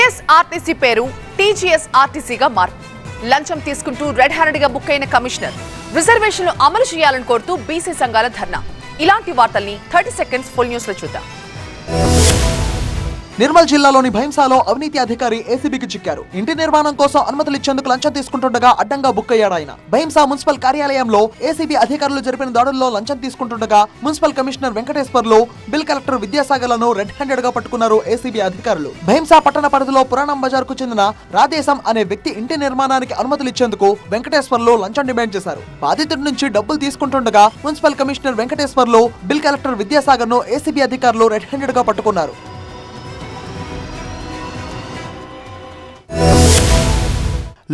TSRTC పేరు టీజీఎస్ఆర్టీసీగా మార్పు. లంచం తీసుకుంటూ రెడ్ హ్యాండెడ్ గా బుక్ అయిన కమిషనర్. రిజర్వేషన్లు అమలు చేయాలని కోరుతూ బీసీ సంఘాల ధర్నా. ఇలాంటి వార్తల్ని 30 సెకండ్స్ ఫుల్ న్యూస్ లో చూద్దాం. నిర్మల్ జిల్లాలోని భైంసాలో అవినీతి అధికారి ఏసీబీకి చిక్కారు. ఇంటి నిర్మాణం కోసం అనుమతులు ఇచ్చేందుకు లంచం తీసుకుంటుండగా అడ్డంగా బుక్ అయ్యాడు ఆయన. భైంసా మున్సిపల్ కార్యాలయంలో ఏసీబీ అధికారులు జరిపిన దాడుల్లో లంచం తీసుకుంటుండగా municipal commissioner Venkateswarlu, bill collector విద్యాసాగర్లను రెడ్ హ్యాండెడ్ గా పట్టుకున్నారు ఏసీబీ అధికారులు. భైంసా పట్టణ పరిధిలో పురాణం బజార్ కు చెందిన రాధేశం అనే వ్యక్తి ఇంటి నిర్మాణానికి అనుమతులు ఇచ్చేందుకు వెంకటేశ్వర్లు లంచం డిమాండ్ చేశారు. బాధితుడి నుంచి డబ్బులు తీసుకుంటుండగా municipal commissioner Venkateswarlu, bill collector Vidyasagar ను ఏసీబీ అధికారులు రెడ్ హ్యాండెడ్ గా పట్టుకున్నారు.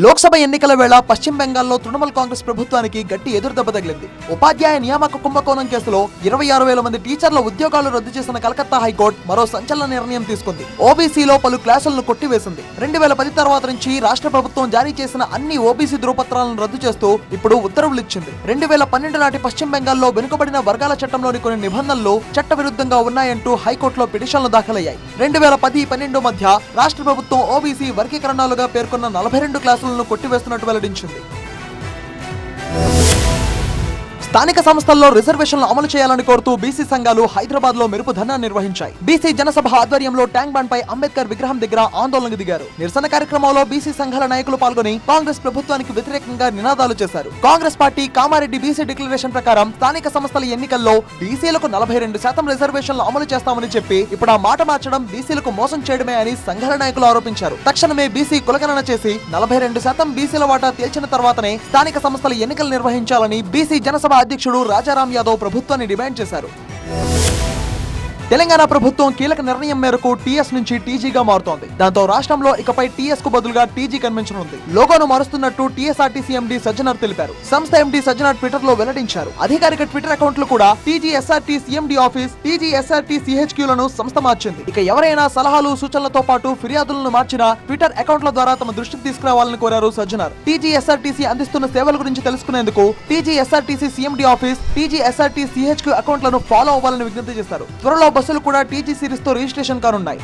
లోక్సభ ఎన్నికల వేళ పశ్చిమ బెంగాల్లో తృణమూల్ కాంగ్రెస్ ప్రభుత్వానికి గట్టి ఎదురుదెబ్బ తగిలింది. ఉపాధ్యాయ నియామక కుంభకోణం కేసులో 26,000 మంది టీచర్ల ఉద్యోగాలు రద్దు చేసిన కలకత్తా హైకోర్టు మరో సంచలన నిర్ణయం తీసుకుంది. ఓబీసీలో పలు క్లాసులను కొట్టివేసింది. 2010 తర్వాత నుంచి రాష్ట్ర ప్రభుత్వం జారీ చేసిన అన్ని ఓబీసీ ధృవపత్రాలను రద్దు చేస్తూ ఇప్పుడు ఉత్తర్వులు ఇచ్చింది. 2012 నాటి పశ్చిమ బెంగాల్లో వెనుకబడిన వర్గాల చట్టంలోని కొన్ని నిబంధనలు చట్టవిరుద్ధంగా ఉన్నాయంటూ హైకోర్టులో పిటిషన్లు దాఖలయ్యాయి. 2010-12 మధ్య రాష్ట్ర ప్రభుత్వం ఓబీసీ వర్గీకరణాలుగా పేర్కొన్న 42 క్లాసులు కొట్టివేస్తున్నట్టు వెల్లడించింది. స్థానిక సంస్థల్లో రిజర్వేషన్లు అమలు చేయాలని కోరుతూ బీసీ సంఘాలు హైదరాబాద్ లో మెరుపు ధర్నా నిర్వహించాయి. బీసీ జనసభ ఆధ్వర్యంలో ట్యాంక్ బండ్ పై అంబేద్కర్ విగ్రహం దగ్గర ఆందోళనకు దిగారు. నిరసన కార్యక్రమంలో బీసీ సంఘాల నాయకులు పాల్గొని కాంగ్రెస్ ప్రభుత్వానికి వ్యతిరేకంగా నినాదాలు చేశారు. Congress party Kamareddy BC declaration ప్రకారం స్థానిక సంస్థల ఎన్నికల్లో బీసీలకు 42% రిజర్వేషన్లు అమలు చేస్తామని చెప్పి ఇప్పుడు ఆ మాట మార్చడం బీసీలకు మోసం చేయడమే అని సంఘాల నాయకులు ఆరోపించారు. తక్షణమే బీసీ కులగణన చేసి 42% బీసీల వాటా తేల్చిన తర్వాతనే స్థానిక సంస్థల ఎన్నికలు నిర్వహించాలని బీసీ జనసభ అధ్యక్షుడు రాజారాం యాదవ్ ప్రభుత్వాన్ని డిమాండ్ చేశారు. తెలంగాణ ప్రభుత్వం కీలక నిర్ణయం మేరకు టీఎస్ నుంచి టీజీగా మారుతోంది. దాంతో రాష్ట్రంలో ఇకపై టీఎస్ కు బదులుగా టీజీ కన్వెన్షన్. లోగోను మారుస్తున్నట్టు టీఎస్ఆర్టీసీ ఎండీ సజ్జనార్ తెలిపారు. సంస్థ ఎండీ సజ్జనార్ ట్విట్టర్ లో వెల్లడించారు. అధికారిక ట్విట్టర్ అకౌంట్లు కూడా టీజీఎస్ఆర్టీ సీఎండీ ఆఫీస్, టీజీఎస్ఆర్టీ సిహెచ్క్యూలను సంస్థ మార్చింది. ఇక ఎవరైనా సలహాలు సూచనలతో పాటు ఫిర్యాదులను మార్చిన ట్విట్టర్ అకౌంట్ల ద్వారా తమ దృష్టికి తీసుకురావాలని కోరారు సజ్జనార్. టీజీఎస్ఆర్టీసీ అందిస్తున్న సేవల గురించి తెలుసుకునేందుకు టీజీఎస్ఆర్టీసీ సీఎండీ ఆఫీస్, టీజీఎస్ఆర్టీ సిహెచ్క్యూ అకౌంట్లను ఫాలో అవ్వాలని విజ్ఞప్తి చేశారు. త్వరలో బస్సులు కూడా టీజీ సిరీస్ తో రిజిస్ట్రేషన్ కానున్నాయి.